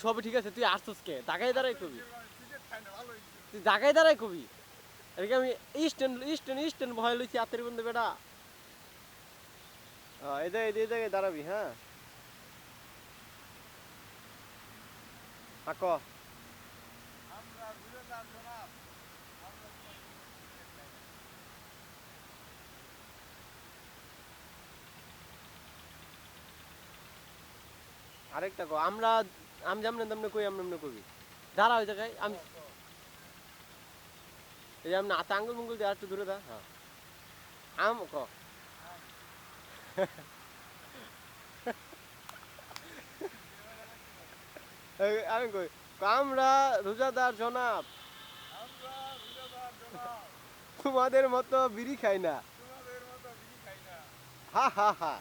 সবই ঠিক আছে, তুই আসছিস কে? জায়গায় দাঁড়াই কবি, তুই জায়গায় দাঁড়াই কবি। এদিকে আমি ইস্টেন ভয় লইছি আত্মের বন্ধু বেটা। এই জায়গায় দাঁড়াবি, হ্যাঁ। আক আরেকটা কো, আমি যেমন তেমনি কই, এমনি কবি। দাঁড়া ওই জায়গায়, আমি এই যে আপনি হাতে আঙ্গুল মুঙ্গুল দিয়ে আর একটু দূরে দা, হ্যাঁ। ক আমি কই, আমরা রোজাদার জনাব তোমাদের মতো বিড়ি খাই না। হা হা হা।